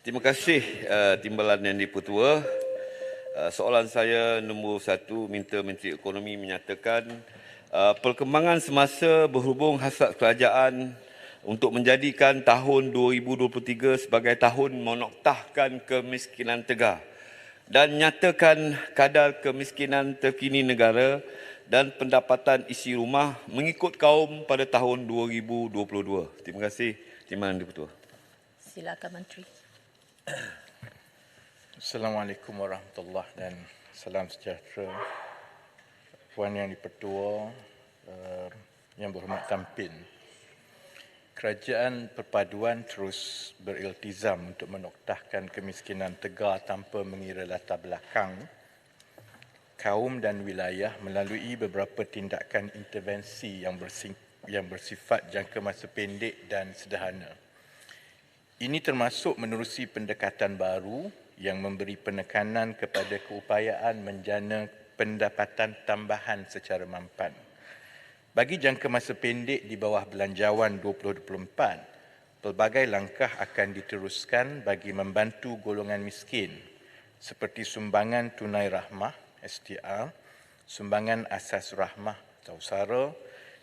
Terima kasih Timbalan Yang di-Pertua. Soalan saya nombor 1, minta Menteri Ekonomi menyatakan perkembangan semasa berhubung hasrat kerajaan untuk menjadikan tahun 2023 sebagai tahun menoktahkan kemiskinan tegar dan nyatakan kadar kemiskinan terkini negara dan pendapatan isi rumah mengikut kaum pada tahun 2022. Terima kasih Timbalan di-Pertua. Silakan Menteri. Assalamualaikum warahmatullahi dan salam sejahtera. Puan Yang di-Pertua, Yang Berhormat Tampin. Kerajaan Perpaduan terus beriltizam untuk menoktahkan kemiskinan tegar tanpa mengira latar belakang kaum dan wilayah melalui beberapa tindakan intervensi yang bersifat jangka masa pendek dan sederhana. Ini termasuk menerusi pendekatan baru yang memberi penekanan kepada keupayaan menjana pendapatan tambahan secara mampan. Bagi jangka masa pendek di bawah Belanjawan 2024, pelbagai langkah akan diteruskan bagi membantu golongan miskin seperti sumbangan tunai rahmah (STR), sumbangan asas rahmah atau SARA,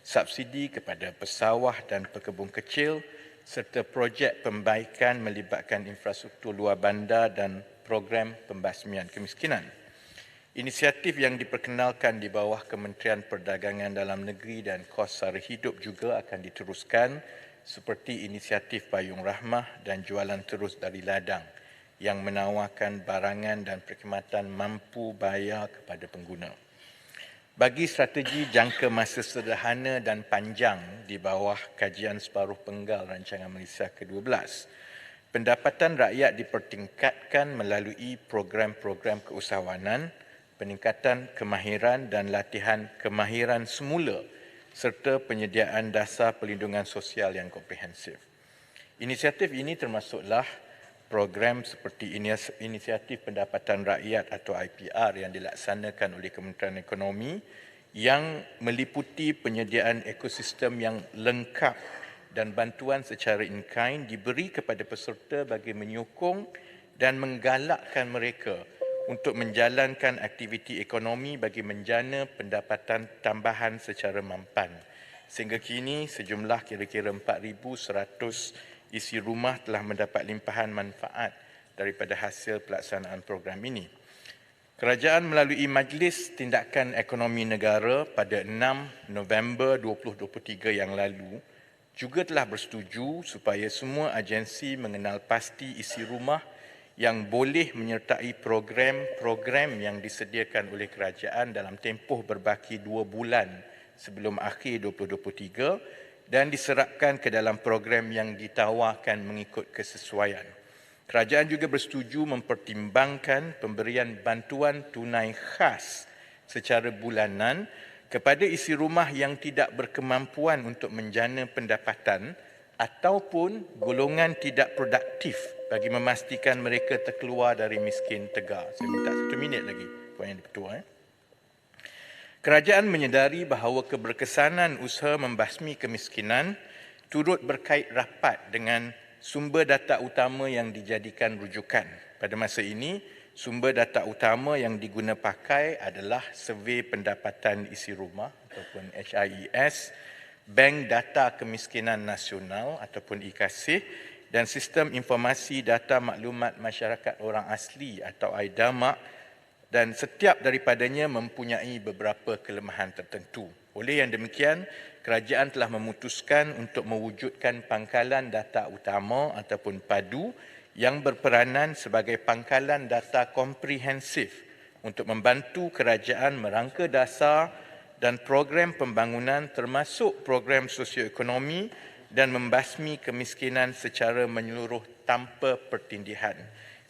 subsidi kepada pesawah dan pekebun kecil serta projek pembaikan melibatkan infrastruktur luar bandar dan program pembasmian kemiskinan. Inisiatif yang diperkenalkan di bawah Kementerian Perdagangan Dalam Negeri dan Kos Sara Hidup juga akan diteruskan seperti inisiatif Payung Rahmah dan Jualan Terus dari Ladang yang menawarkan barangan dan perkhidmatan mampu bayar kepada pengguna. Bagi strategi jangka masa sederhana dan panjang di bawah kajian separuh penggal Rancangan Malaysia ke-12, pendapatan rakyat dipertingkatkan melalui program-program keusahawanan, peningkatan kemahiran dan latihan kemahiran semula serta penyediaan dasar perlindungan sosial yang komprehensif. Inisiatif ini termasuklah program seperti Inisiatif Pendapatan Rakyat atau IPR yang dilaksanakan oleh Kementerian Ekonomi yang meliputi penyediaan ekosistem yang lengkap dan bantuan secara in-kind diberi kepada peserta bagi menyokong dan menggalakkan mereka untuk menjalankan aktiviti ekonomi bagi menjana pendapatan tambahan secara mampan. Sehingga kini sejumlah kira-kira 4,100 isi rumah telah mendapat limpahan manfaat daripada hasil pelaksanaan program ini. Kerajaan melalui Majlis Tindakan Ekonomi Negara pada 6 November 2023 yang lalu juga telah bersetuju supaya semua agensi mengenal pasti isi rumah yang boleh menyertai program-program yang disediakan oleh kerajaan dalam tempoh berbaki 2 bulan sebelum akhir 2023 dan diserapkan ke dalam program yang ditawarkan mengikut kesesuaian. Kerajaan juga bersetuju mempertimbangkan pemberian bantuan tunai khas secara bulanan kepada isi rumah yang tidak berkemampuan untuk menjana pendapatan ataupun golongan tidak produktif bagi memastikan mereka terkeluar dari miskin tegar. Saya minta 1 minit lagi, Puan Yang di-Pertua. Kerajaan menyedari bahawa keberkesanan usaha membasmi kemiskinan turut berkait rapat dengan sumber data utama yang dijadikan rujukan. Pada masa ini, sumber data utama yang diguna pakai adalah Survey Pendapatan Isi Rumah ataupun HIES, Bank Data Kemiskinan Nasional ataupun IKASIH dan Sistem Informasi Data Maklumat Masyarakat Orang Asli atau IDAMAK, dan setiap daripadanya mempunyai beberapa kelemahan tertentu. Oleh yang demikian, kerajaan telah memutuskan untuk mewujudkan pangkalan data utama ataupun PADU yang berperanan sebagai pangkalan data komprehensif untuk membantu kerajaan merangka dasar dan program pembangunan termasuk program sosioekonomi dan membasmi kemiskinan secara menyeluruh tanpa pertindihan.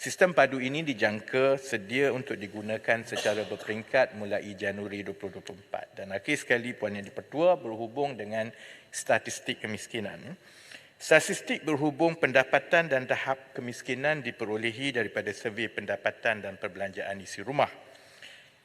Sistem padu ini dijangka sedia untuk digunakan secara berperingkat mulai Januari 2024. Dan akhir sekali, Puan Yang di-Pertua, berhubung dengan statistik kemiskinan. Statistik berhubung pendapatan dan tahap kemiskinan diperolehi daripada Survey Pendapatan dan Perbelanjaan Isi Rumah.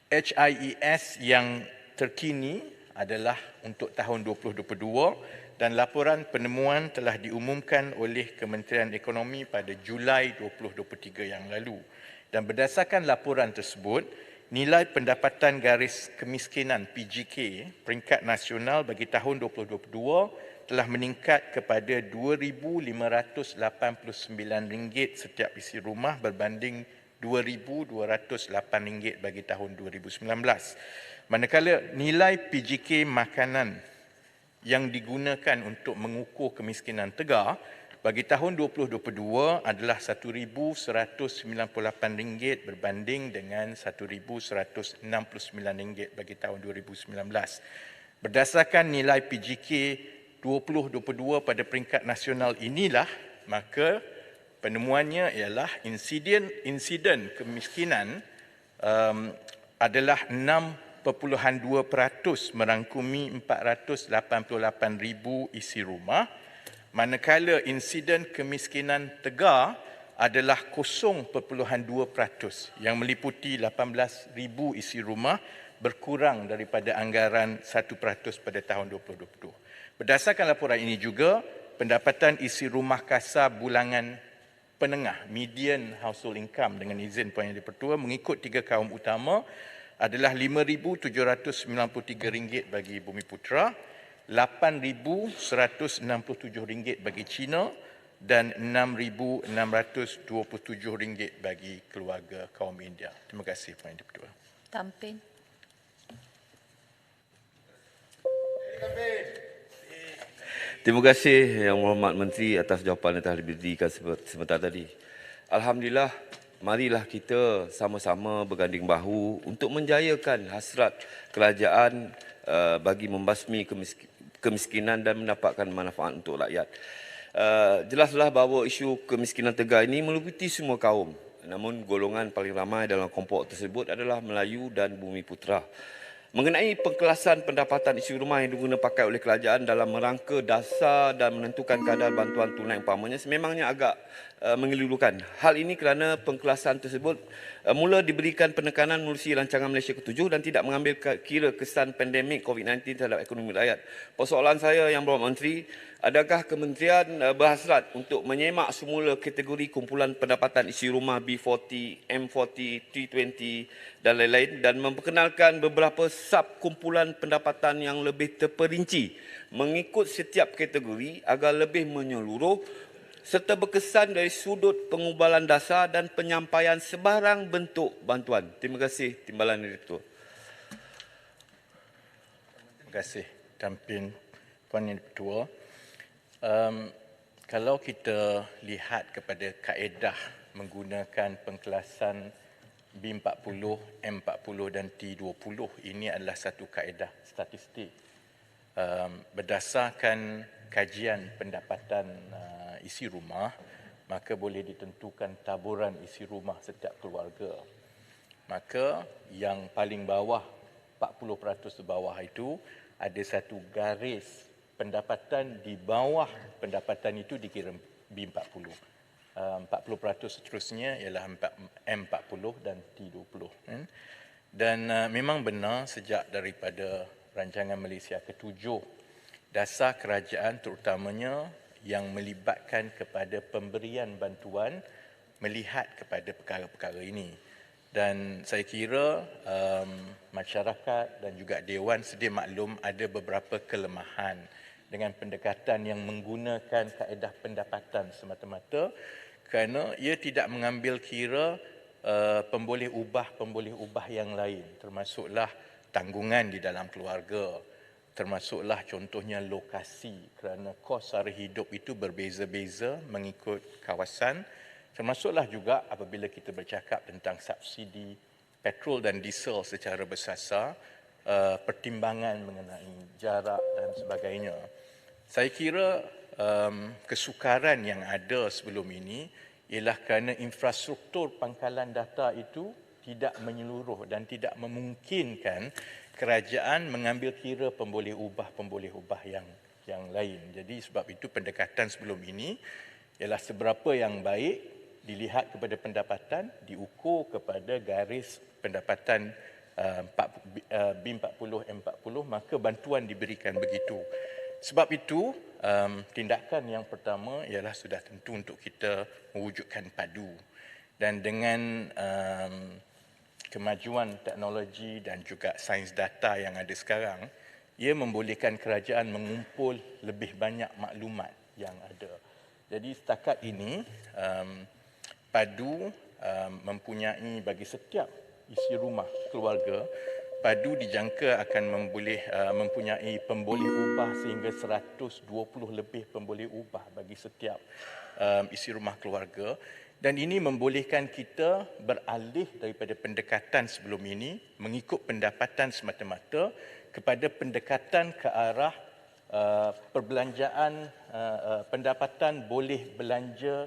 HIES yang terkini adalah untuk tahun 2022 dan laporan penemuan telah diumumkan oleh Kementerian Ekonomi pada Julai 2023 yang lalu. Dan berdasarkan laporan tersebut, nilai pendapatan garis kemiskinan PGK peringkat nasional bagi tahun 2022 telah meningkat kepada RM2,589 setiap isi rumah berbanding RM2,208 bagi tahun 2019. Manakala nilai PGK makanan yang digunakan untuk mengukur kemiskinan tegar bagi tahun 2022 adalah RM1,198 berbanding dengan RM1,169 bagi tahun 2019. Berdasarkan nilai PGK 2022 pada peringkat nasional inilah, maka penemuannya ialah insiden kemiskinan adalah 6.2% merangkumi 488,000 isi rumah, manakala insiden kemiskinan tegar adalah 0.2% yang meliputi 18,000 isi rumah, berkurang daripada anggaran 1% pada tahun 2020. Berdasarkan laporan ini juga, pendapatan isi rumah kasar bulangan penengah median household income dengan izin Puan Yang di-Pertua mengikut tiga kaum utama adalah RM5,793 bagi Bumiputera, RM8,167 bagi Cina dan RM6,627 bagi keluarga kaum India. Terima kasih Puan Yang di-Pertua. Tam Pin. Terima kasih Yang Berhormat Menteri atas jawapan yang telah diberikan sebentar tadi. Alhamdulillah, marilah kita sama-sama berganding bahu untuk menjayakan hasrat kerajaan bagi membasmi kemiskinan dan mendapatkan manfaat untuk rakyat. Jelaslah bahawa isu kemiskinan tegar ini meliputi semua kaum. Namun golongan paling ramai dalam kelompok tersebut adalah Melayu dan Bumiputera. Mengenai pengkelasan pendapatan isi rumah yang diguna pakai oleh kerajaan dalam merangka dasar dan menentukan kadar bantuan tunai umpamanya sememangnya agak mengelurukan. Hal ini kerana pengkelasan tersebut mula diberikan penekanan melalui rancangan Malaysia ke-7 dan tidak mengambil kira kesan pandemik COVID-19 terhadap ekonomi rakyat. Persoalan saya Yang Berhormat Menteri, adakah kementerian berhasrat untuk menyemak semula kategori kumpulan pendapatan isi rumah B40, M40, T20 dan lain-lain dan memperkenalkan beberapa sub-kumpulan pendapatan yang lebih terperinci mengikut setiap kategori agar lebih menyeluruh serta berkesan dari sudut pengubalan dasar dan penyampaian sebarang bentuk bantuan. Terima kasih Timbalan Direktur. Terima kasih Dampin Puan Yang di-Pertua. Kalau kita lihat kepada kaedah menggunakan pengkelasan B40, M40 dan T20, ini adalah satu kaedah statistik. Berdasarkan kajian pendapatan isi rumah, maka boleh ditentukan taburan isi rumah setiap keluarga. Maka yang paling bawah, 40% di bawah itu, ada satu garis pendapatan di bawah pendapatan itu dikira B40. 40% seterusnya ialah M40 dan T20. Dan memang benar sejak daripada rancangan Malaysia ke-7, dasar kerajaan terutamanya yang melibatkan kepada pemberian bantuan melihat kepada perkara-perkara ini. Dan saya kira masyarakat dan juga Dewan sedia maklum ada beberapa kelemahan dengan pendekatan yang menggunakan kaedah pendapatan semata-mata kerana ia tidak mengambil kira pemboleh ubah yang lain, termasuklah tanggungan di dalam keluarga, termasuklah contohnya lokasi kerana kos sara hidup itu berbeza-beza mengikut kawasan, termasuklah juga apabila kita bercakap tentang subsidi petrol dan diesel secara bersasar, pertimbangan mengenai jarak dan sebagainya. Saya kira kesukaran yang ada sebelum ini ialah kerana infrastruktur pangkalan data itu tidak menyeluruh dan tidak memungkinkan kerajaan mengambil kira pemboleh ubah yang lain. Jadi sebab itu pendekatan sebelum ini ialah seberapa yang baik dilihat kepada pendapatan, diukur kepada garis pendapatan B40, M40, maka bantuan diberikan begitu. Sebab itu, tindakan yang pertama ialah sudah tentu untuk kita mewujudkan padu. Dan dengan kemajuan teknologi dan juga sains data yang ada sekarang, ia membolehkan kerajaan mengumpul lebih banyak maklumat yang ada. Jadi setakat ini, padu mempunyai bagi setiap isi rumah keluarga, padu dijangka akan mempunyai pemboleh ubah sehingga 120 lebih pemboleh ubah bagi setiap isi rumah keluarga. Dan ini membolehkan kita beralih daripada pendekatan sebelum ini mengikut pendapatan semata-mata kepada pendekatan ke arah perbelanjaan, pendapatan boleh belanja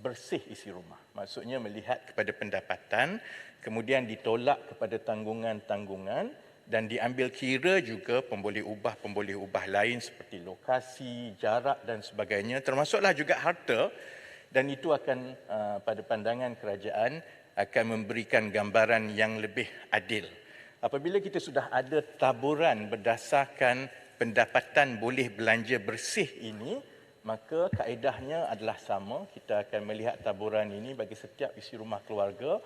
bersih isi rumah. Maksudnya melihat kepada pendapatan, kemudian ditolak kepada tanggungan-tanggungan dan diambil kira juga pemboleh ubah lain seperti lokasi, jarak dan sebagainya, termasuklah juga harta. Dan itu akan pada pandangan kerajaan akan memberikan gambaran yang lebih adil. Apabila kita sudah ada taburan berdasarkan pendapatan boleh belanja bersih ini, maka kaedahnya adalah sama. Kita akan melihat taburan ini bagi setiap isi rumah keluarga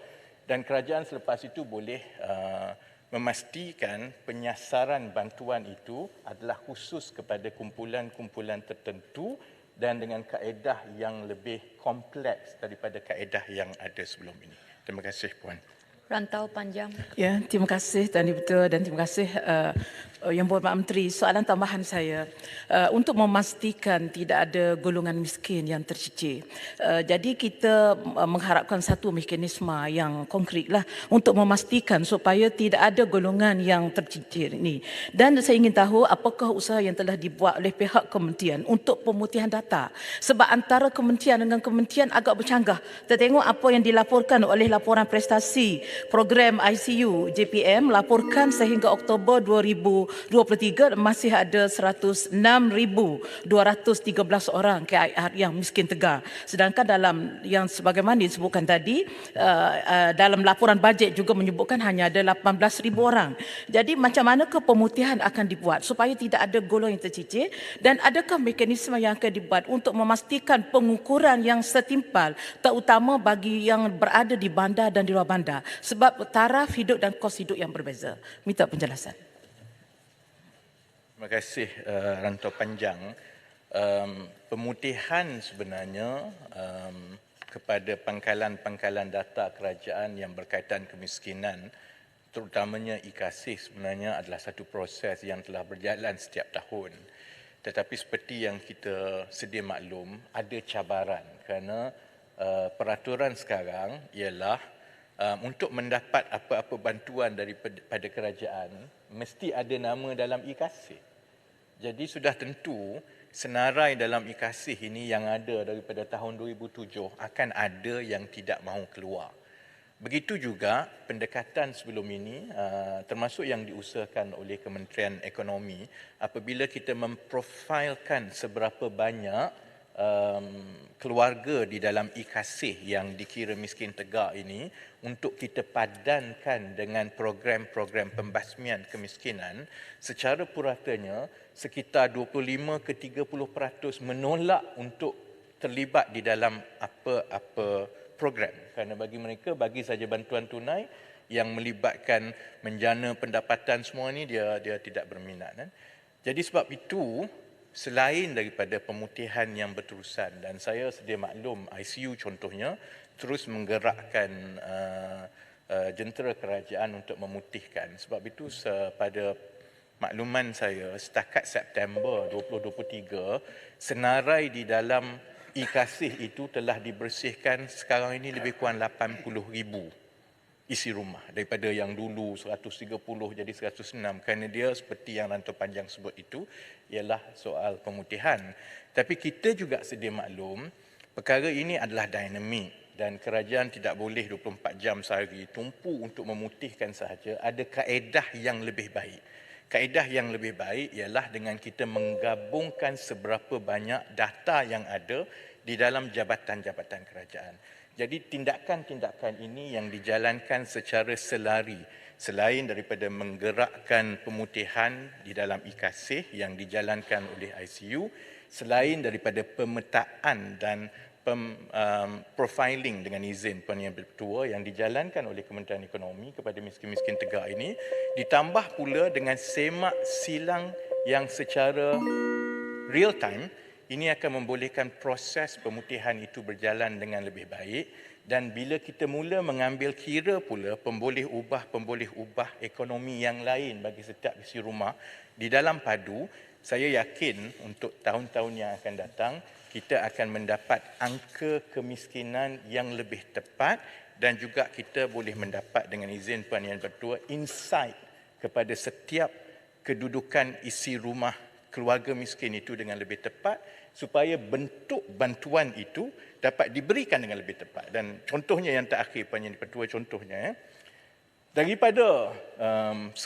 dan kerajaan selepas itu boleh memastikan penyasaran bantuan itu adalah khusus kepada kumpulan-kumpulan tertentu dan dengan kaedah yang lebih kompleks daripada kaedah yang ada sebelum ini. Terima kasih, Puan. Rantau Panjang. Ya, terima kasih Tuan Dipertua dan terima kasih Yang Berhormat Menteri. Soalan tambahan saya, untuk memastikan tidak ada golongan miskin yang tercicir. Jadi kita mengharapkan satu mekanisme yang konkretlah untuk memastikan supaya tidak ada golongan yang tercicir ini. Dan saya ingin tahu apakah usaha yang telah dibuat oleh pihak kementerian untuk pemutihan data. Sebab antara kementerian dengan kementerian agak bercanggah. Kita tengok apa yang dilaporkan oleh laporan prestasi program ICU JPM laporkan sehingga Oktober 2023 masih ada 106,213 orang KIR yang miskin tegar. Sedangkan dalam yang sebagaimana disebutkan tadi, dalam laporan bajet juga menyebutkan hanya ada 18,000 orang. Jadi macam manakah pemutihan akan dibuat supaya tidak ada golongan yang tercicir dan adakah mekanisme yang akan dibuat untuk memastikan pengukuran yang setimpal terutama bagi yang berada di bandar dan di luar bandar? Sebab taraf hidup dan kos hidup yang berbeza. Minta penjelasan. Terima kasih Rantau Panjang. Pemutihan sebenarnya kepada pangkalan-pangkalan data kerajaan yang berkaitan kemiskinan, terutamanya IKASih sebenarnya adalah satu proses yang telah berjalan setiap tahun. Tetapi seperti yang kita sedia maklum, ada cabaran kerana peraturan sekarang ialah untuk mendapat apa-apa bantuan daripada kerajaan, mesti ada nama dalam IKASih. Jadi sudah tentu senarai dalam IKASih ini yang ada daripada tahun 2007 akan ada yang tidak mahu keluar. Begitu juga pendekatan sebelum ini, termasuk yang diusahakan oleh Kementerian Ekonomi, apabila kita memprofilkan seberapa banyak keluarga di dalam IKASih yang dikira miskin tegar ini untuk kita padankan dengan program-program pembasmian kemiskinan, secara puratanya sekitar 25 ke 30% menolak untuk terlibat di dalam apa-apa program. Kerana bagi mereka, bagi saja bantuan tunai yang melibatkan menjana pendapatan semua ini, dia tidak berminat. Jadi sebab itu, selain daripada pemutihan yang berterusan, dan saya sedia maklum ICU contohnya terus menggerakkan jentera kerajaan untuk memutihkan. Sebab itu pada makluman saya setakat September 2023 senarai di dalam IKASih itu telah dibersihkan sekarang ini lebih kurang 80,000 isi rumah daripada yang dulu 130 jadi 106, kerana dia seperti yang Rantau Panjang sebut itu ialah soal pemutihan. Tapi kita juga sedia maklum perkara ini adalah dinamik dan kerajaan tidak boleh 24 jam sehari tumpu untuk memutihkan sahaja. Ada kaedah yang lebih baik. Kaedah yang lebih baik ialah dengan kita menggabungkan seberapa banyak data yang ada di dalam jabatan-jabatan kerajaan. Jadi tindakan-tindakan ini yang dijalankan secara selari, selain daripada menggerakkan pemutihan di dalam e-kasih yang dijalankan oleh ICU, selain daripada pemetaan dan profiling dengan izin Puan Yang Bertuah yang dijalankan oleh Kementerian Ekonomi kepada miskin-miskin tegak ini, ditambah pula dengan semak silang yang secara real time, ini akan membolehkan proses pemutihan itu berjalan dengan lebih baik, dan bila kita mula mengambil kira pula pemboleh ubah ekonomi yang lain bagi setiap isi rumah di dalam padu, saya yakin untuk tahun-tahun yang akan datang kita akan mendapat angka kemiskinan yang lebih tepat, dan juga kita boleh mendapat dengan izin Puan Yang Bertuah insight kepada setiap kedudukan isi rumah keluarga miskin itu dengan lebih tepat, supaya bentuk bantuan itu dapat diberikan dengan lebih tepat. Dan contohnya yang terakhir Puan Yang Bertuah, contohnya daripada 100,000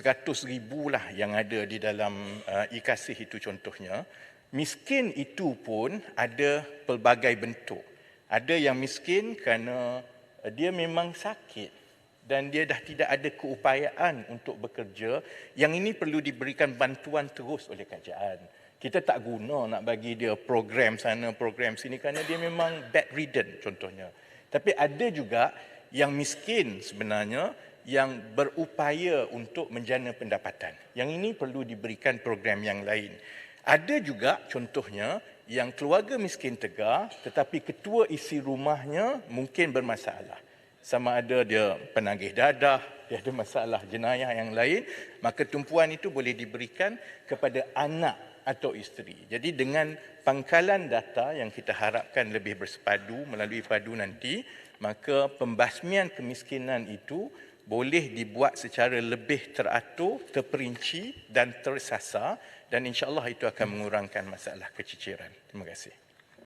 lah yang ada di dalam e-kasih itu contohnya, miskin itu pun ada pelbagai bentuk. Ada yang miskin kerana dia memang sakit dan dia dah tidak ada keupayaan untuk bekerja, yang ini perlu diberikan bantuan terus oleh kerajaan. Kita tak guna nak bagi dia program sana, program sini kerana dia memang bedridden contohnya. Tapi ada juga yang miskin sebenarnya yang berupaya untuk menjana pendapatan. Yang ini perlu diberikan program yang lain. Ada juga contohnya yang keluarga miskin tegar tetapi ketua isi rumahnya mungkin bermasalah. Sama ada dia penagih dadah, dia ada masalah jenayah yang lain, maka tumpuan itu boleh diberikan kepada anak atau isteri. Jadi dengan pangkalan data yang kita harapkan lebih bersepadu melalui padu nanti, maka pembasmian kemiskinan itu boleh dibuat secara lebih teratur, terperinci dan tersasar, dan insya-Allah itu akan mengurangkan masalah keciciran. Terima kasih.